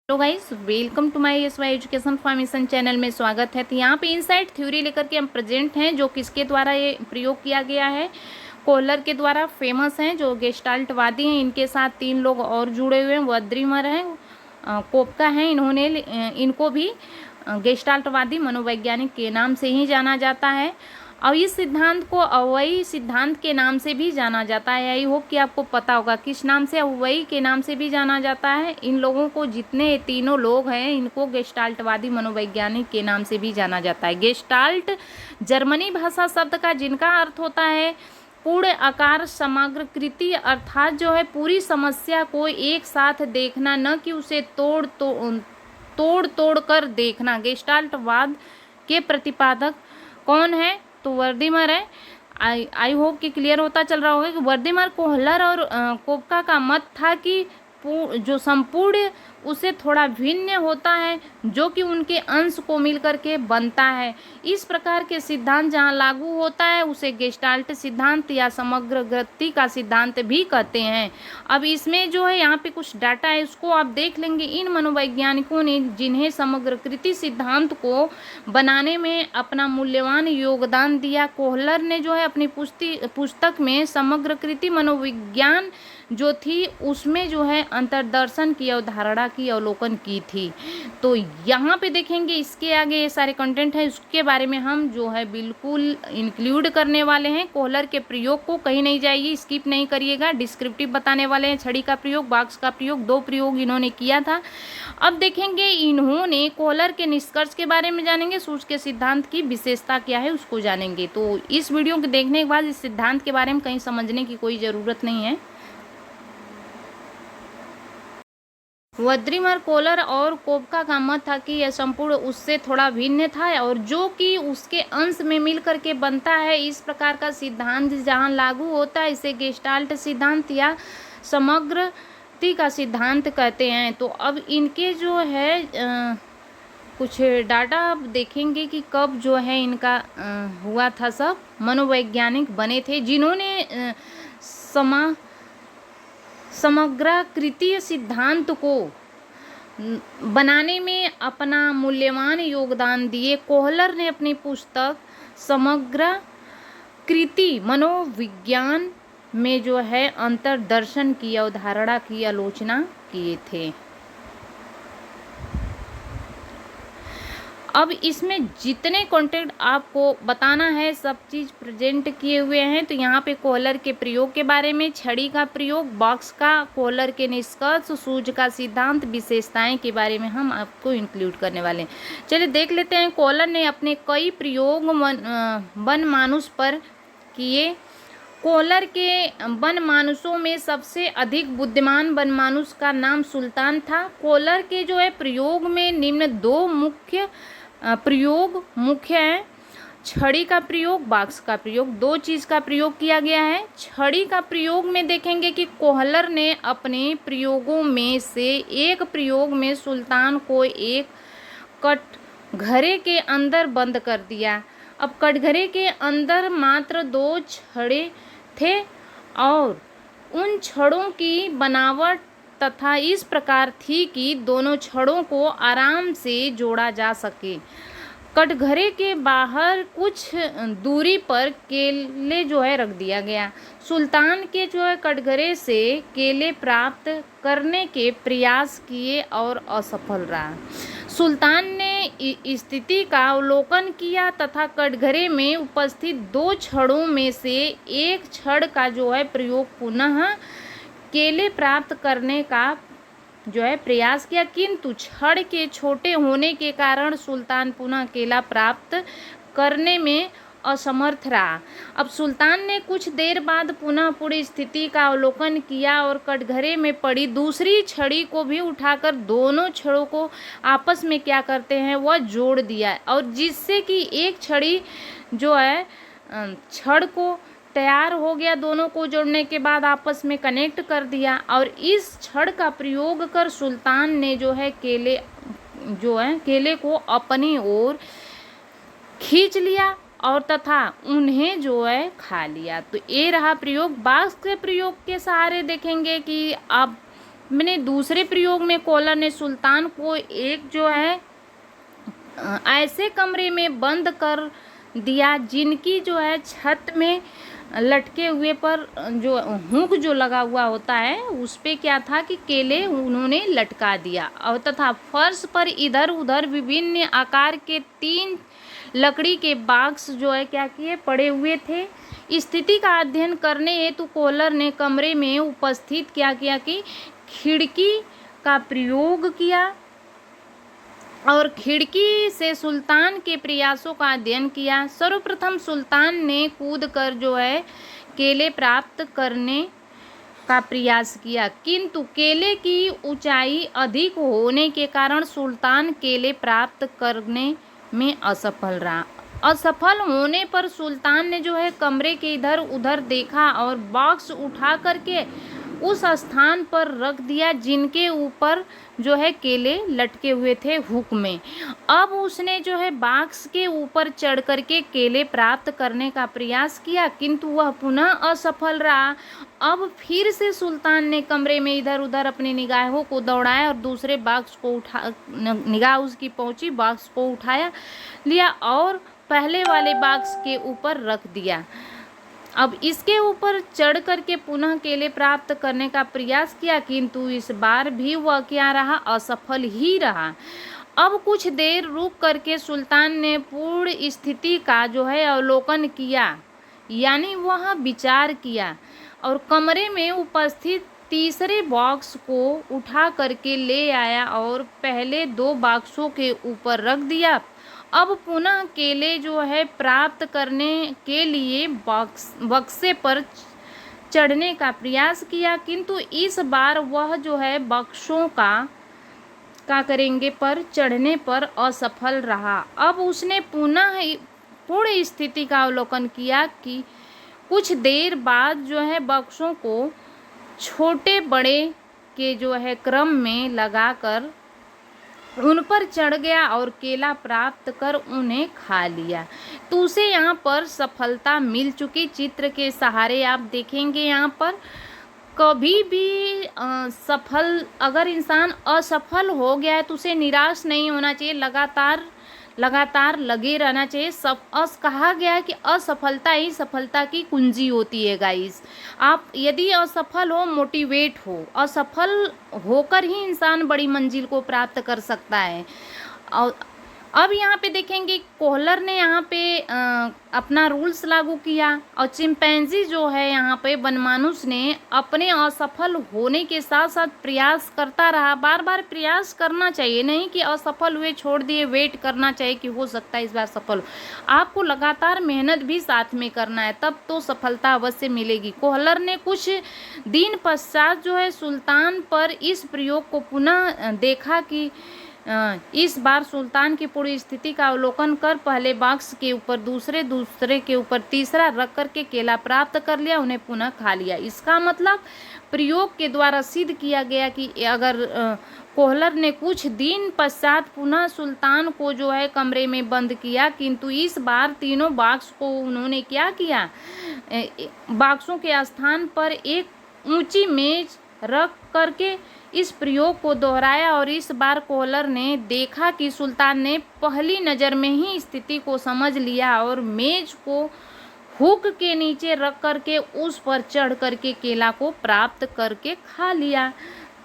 Hello guys, welcome to my SY education formation channel में स्वागत है। तो यहाँ पे इनसाइट थ्योरी लेकर के हम प्रेजेंट हैं, जो किसके द्वारा ये प्रयोग किया गया है, कोहलर के द्वारा। फेमस हैं जो गेस्टाल्टवादी हैं, इनके साथ 3 लोग और जुड़े हुए हैं। वद्रीमर हैं, कोपका हैं, इनको भी गेस्टाल्टवादी मनोवैज्ञानिक के नाम से ही जाना जाता है। और इस सिद्धांत को अवयवी सिद्धांत के नाम से भी जाना जाता है। आई होप कि आपको पता होगा किस नाम से, अवयवी के नाम से भी जाना जाता है। इन लोगों को, जितने तीनों लोग हैं, इनको गेस्टाल्टवादी मनोवैज्ञानिक के नाम से भी जाना जाता है। गेस्टाल्ट जर्मनी भाषा शब्द का, जिनका अर्थ होता है पूर्ण आकार समग्र कृति, अर्थात जो है पूरी समस्या को एक साथ देखना, न कि उसे तोड़ तोड़ कर देखना। गेस्टाल्टवाद के प्रतिपादक कौन है? तो वर्दीमर है। आई होप कि क्लियर होता चल रहा होगा कि वर्दीमर, कोहलर और कोपका का मत था कि जो संपूर्ण उससे थोड़ा भिन्न होता है, जो कि उनके अंश को मिलकर के बनता है। इस प्रकार के सिद्धांत जहाँ लागू होता है उसे गेस्टाल्ट सिद्धांत या समग्र गति का सिद्धांत भी कहते हैं। अब इसमें जो है यहाँ पे कुछ डाटा है, उसको आप देख लेंगे। इन मनोवैज्ञानिकों ने, जिन्हें समग्र कृति सिद्धांत को बनाने में अपना मूल्यवान योगदान दिया, कोहलर ने जो है अपनी पुस्तक में समग्र कृति मनोविज्ञान जो थी, उसमें जो है अंतर्दर्शन की अवधारणा की अवलोकन की थी। तो यहाँ पे देखेंगे, इसके आगे ये सारे कंटेंट है, उसके बारे में हम जो है बिल्कुल इंक्लूड करने वाले हैं। कोहलर के प्रयोग को कहीं नहीं जाइए, स्किप नहीं करिएगा। डिस्क्रिप्टिव बताने वाले हैं, छड़ी का प्रयोग, बॉक्स का प्रयोग, 2 प्रयोग इन्होंने किया था। अब देखेंगे इन्होंने कोहलर के निष्कर्ष के बारे में जानेंगे, सूच के सिद्धांत की विशेषता क्या है उसको जानेंगे। तो इस वीडियो को देखने के बाद इस सिद्धांत के बारे में कहीं समझने की कोई ज़रूरत नहीं है। वद्रीमर, कोहलर और कोपका का मत था कि यह संपूर्ण उससे थोड़ा भिन्न था और जो कि उसके अंश में मिल करके बनता है। इस प्रकार का सिद्धांत जहाँ लागू होता है, इसे गेस्टाल्ट सिद्धांत या समग्रति का सिद्धांत कहते हैं। तो अब इनके जो है कुछ डाटा आप देखेंगे कि कब जो है इनका हुआ था। सब मनोवैज्ञानिक बने थे जिन्होंने समग्राकृतीय सिद्धांत को बनाने में अपना मूल्यवान योगदान दिए। कोहलर ने अपनी पुस्तक समग्राकृति मनोविज्ञान में जो है अंतर्दर्शन की अवधारणा की आलोचना किए थे। अब इसमें जितने कंटेंट आपको बताना है, सब चीज़ प्रेजेंट किए हुए हैं। तो यहाँ पे कोहलर के प्रयोग के बारे में, छड़ी का प्रयोग, बॉक्स का, कोहलर के निष्कर्ष, सूझ का सिद्धांत, विशेषताएं के बारे में हम आपको इंक्लूड करने वाले हैं। चलिए देख लेते हैं। कोहलर ने अपने कई प्रयोग वनमानुष पर किए। कोहलर के वनमानुषों में सबसे अधिक बुद्धिमान वनमानुष का नाम सुल्तान था। कोहलर के जो है प्रयोग में निम्न 2 मुख्य प्रयोग मुख्य हैं। छड़ी का प्रयोग, बॉक्स का प्रयोग, 2 चीज़ का प्रयोग किया गया है। छड़ी का प्रयोग में देखेंगे कि कोहलर ने अपने प्रयोगों में से एक प्रयोग में सुल्तान को एक कटघरे के अंदर बंद कर दिया। अब कटघरे के अंदर मात्र 2 छड़े थे और उन छड़ों की बनावट तथा इस प्रकार थी कि दोनों छड़ों को आराम से जोड़ा जा सके। कटघरे के बाहर कुछ दूरी पर केले जो है रख दिया गया। सुल्तान के जो है कटघरे से केले प्राप्त करने के प्रयास किए और असफल रहा। सुल्तान ने स्थिति का अवलोकन किया तथा कटघरे में उपस्थित 2 छड़ों में से एक छड़ का जो है प्रयोग पुनः केले प्राप्त करने का जो है प्रयास किया, किंतु छड़ के छोटे होने के कारण सुल्तान पुनः केला प्राप्त करने में असमर्थ रहा। अब सुल्तान ने कुछ देर बाद पुनः पूरी स्थिति का अवलोकन किया और कटघरे में पड़ी दूसरी छड़ी को भी उठाकर दोनों छड़ों को आपस में क्या करते हैं, वह जोड़ दिया, और जिससे कि एक छड़ी जो है छड़ को तैयार हो गया। दोनों को जोड़ने के बाद आपस में कनेक्ट कर दिया और इस छड़ का प्रयोग कर सुल्तान ने जो है केले को अपनी ओर खींच लिया और तथा उन्हें जो है खा लिया। तो ये रहा प्रयोग। बाक्स के प्रयोग के सहारे देखेंगे कि अब मैंने दूसरे प्रयोग में कोहलर ने सुल्तान को एक जो है ऐसे कमरे में बंद कर दिया जिनकी जो है छत में लटके हुए पर जो हुक जो लगा हुआ होता है उस पे क्या था कि केले उन्होंने लटका दिया और तथा फर्श पर इधर उधर विभिन्न आकार के 3 लकड़ी के बॉक्स जो है क्या किए पड़े हुए थे। स्थिति का अध्ययन करने हेतु कोहलर ने कमरे में उपस्थित क्या किया कि खिड़की का प्रयोग किया और खिड़की से सुल्तान के प्रयासों का अध्ययन किया। सर्वप्रथम सुल्तान ने कूदकर जो है केले प्राप्त करने का प्रयास किया, किंतु केले की ऊंचाई अधिक होने के कारण सुल्तान केले प्राप्त करने में असफल रहा। असफल होने पर सुल्तान ने जो है कमरे के इधर उधर देखा और बॉक्स उठा करके उस स्थान पर रख दिया जिनके ऊपर जो है केले लटके हुए थे हुक में। अब उसने जो है बॉक्स के ऊपर चढ़ करके केले प्राप्त करने का प्रयास किया, किंतु वह पुनः असफल रहा। अब फिर से सुल्तान ने कमरे में इधर उधर अपनी निगाहों को दौड़ाया और दूसरे बॉक्स को निगाह उसकी पहुंची, बॉक्स को उठाया लिया और पहले वाले बॉक्स के ऊपर रख दिया। अब इसके ऊपर चढ़ करके पुनः केले प्राप्त करने का प्रयास किया, किंतु इस बार भी वह क्या रहा, असफल ही रहा। अब कुछ देर रुक करके सुल्तान ने पूर्ण स्थिति का जो है अवलोकन किया, यानी वह विचार किया और कमरे में उपस्थित तीसरे बॉक्स को उठा करके ले आया और पहले 2 बॉक्सों के ऊपर रख दिया। अब पुनः केले जो है प्राप्त करने के लिए बक्से पर चढ़ने का प्रयास किया, किंतु इस बार वह जो है बक्सों का करेंगे पर चढ़ने पर असफल रहा। अब उसने पुनः पूर्ण स्थिति का अवलोकन किया कि कुछ देर बाद जो है बक्सों को छोटे बड़े के जो है क्रम में लगाकर उन पर चढ़ गया और केला प्राप्त कर उन्हें खा लिया। तो उसे यहाँ पर सफलता मिल चुकी। चित्र के सहारे आप देखेंगे यहाँ पर कभी भी अगर इंसान असफल हो गया है तो उसे निराश नहीं होना चाहिए, लगातार लगे रहना चाहिए। कहा गया है कि असफलता ही सफलता की कुंजी होती है गाइस। आप यदि असफल हो, मोटिवेट हो, असफल होकर ही इंसान बड़ी मंजिल को प्राप्त कर सकता है। और अब यहाँ पे देखेंगे कोहलर ने यहाँ पे अपना रूल्स लागू किया और चिंपैंजी जो है यहाँ पे वनमानुष ने अपने असफल होने के साथ साथ प्रयास करता रहा। बार बार प्रयास करना चाहिए, नहीं कि असफल हुए छोड़ दिए, वेट करना चाहिए कि हो सकता है इस बार सफल हो। आपको लगातार मेहनत भी साथ में करना है, तब तो सफलता अवश्य मिलेगी। कोहलर ने कुछ दिन पश्चात जो है सुल्तान पर इस प्रयोग को पुनः देखा कि इस बार सुल्तान की पूरी स्थिति का अवलोकन कर पहले बॉक्स के ऊपर दूसरे के ऊपर तीसरा रख करके केला प्राप्त कर लिया, उन्हें पुनः खा लिया। इसका मतलब प्रयोग के द्वारा सिद्ध किया गया कि अगर कोहलर ने कुछ दिन पश्चात पुनः सुल्तान को जो है कमरे में बंद किया, किंतु इस बार तीनों बॉक्स को उन्होंने क्या किया, बॉक्सों के स्थान पर एक ऊंची मेज रख करके इस प्रयोग को दोहराया। और इस बार कोहलर ने देखा कि सुल्तान ने पहली नज़र में ही स्थिति को समझ लिया और मेज को हुक के नीचे रख करके उस पर चढ़ करके केला को प्राप्त करके खा लिया।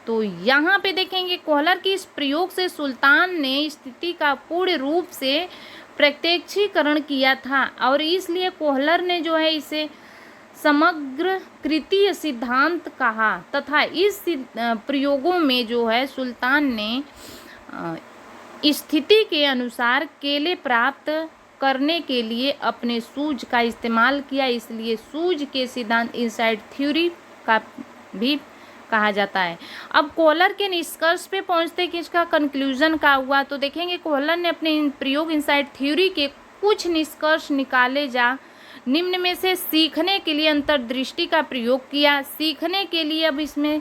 तो यहाँ पे देखेंगे कोहलर की इस प्रयोग से सुल्तान ने स्थिति का पूर्ण रूप से प्रत्यक्षीकरण किया था और इसलिए कोहलर ने जो है इसे समग्र कृतीय सिद्धांत कहा तथा इस प्रयोगों में जो है सुल्तान ने स्थिति के अनुसार केले प्राप्त करने के लिए अपने सूझ का इस्तेमाल किया, इसलिए सूझ के सिद्धांत इनसाइट थ्योरी का भी कहा जाता है। अब कोहलर के निष्कर्ष पे पहुंचते कि इसका कंक्लूजन का हुआ, तो देखेंगे कोहलर ने अपने प्रयोग इनसाइट थ्योरी के कुछ निष्कर्ष निकाले जा निम्न में से सीखने के लिए अंतर्दृष्टि का प्रयोग किया। सीखने के लिए अब इसमें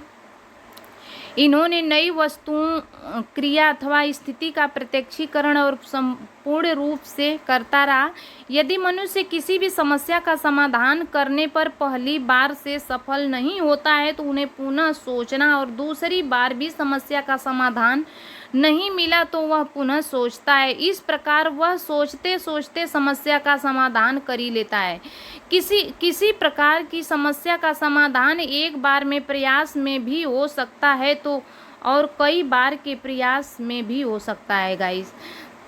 इन्होंने नई वस्तुओं, क्रिया अथवा स्थिति का प्रत्यक्षीकरण और पूर्ण रूप से करता रहा। यदि मनुष्य किसी भी समस्या का समाधान करने पर पहली बार से सफल नहीं होता है तो उन्हें पुनः सोचना, और दूसरी बार भी समस्या का समाधान नहीं मिला तो वह पुनः सोचता है। इस प्रकार वह सोचते सोचते समस्या का समाधान कर ही लेता है। किसी प्रकार की समस्या का समाधान एक बार में प्रयास में भी हो सकता है तो और कई बार के प्रयास में भी हो सकता है गाइस।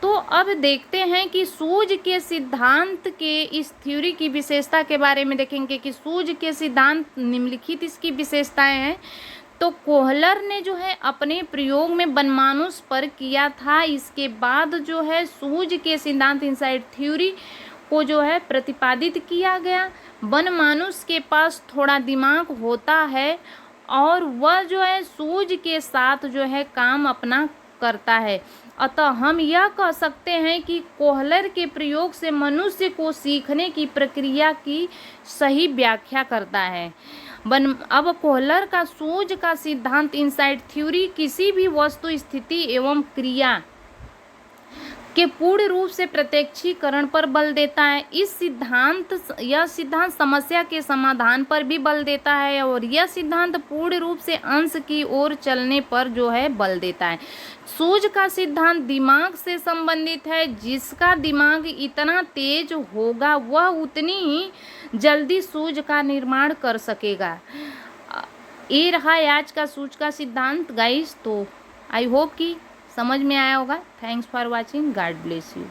तो अब देखते हैं कि सूझ के सिद्धांत के इस थ्योरी की विशेषता के बारे में देखेंगे कि सूझ के सिद्धांत निम्नलिखित इसकी विशेषताएं हैं। तो कोहलर ने जो है अपने प्रयोग में बनमानुष पर किया था। इसके बाद जो है सूझ के सिद्धांत इनसाइड थ्योरी को जो है प्रतिपादित किया गया। बनमानुष के पास थोड़ा दिमाग होता है और वह जो है सूझ के साथ जो है काम अपना करता है। अतः हम यह कह सकते हैं कि कोहलर के प्रयोग से मनुष्य को सीखने की प्रक्रिया की सही व्याख्या करता है। अब कोहलर का सूझ का सिद्धांत इनसाइड थ्योरी किसी भी वस्तु, स्थिति एवं क्रिया के पूर्ण रूप से प्रत्यक्षीकरण पर बल देता है। यह सिद्धांत समस्या के समाधान पर भी बल देता है और यह सिद्धांत पूर्ण रूप से अंश की ओर चलने पर जो है बल देता है। सूझ का सिद्धांत दिमाग से संबंधित है। जिसका दिमाग इतना तेज होगा वह उतनी ही जल्दी सूझ का निर्माण कर सकेगा। ये रहा आज का सूझ का सिद्धांत गाइस। तो आई होप कि समझ में आया होगा। Thanks for watching. God bless you.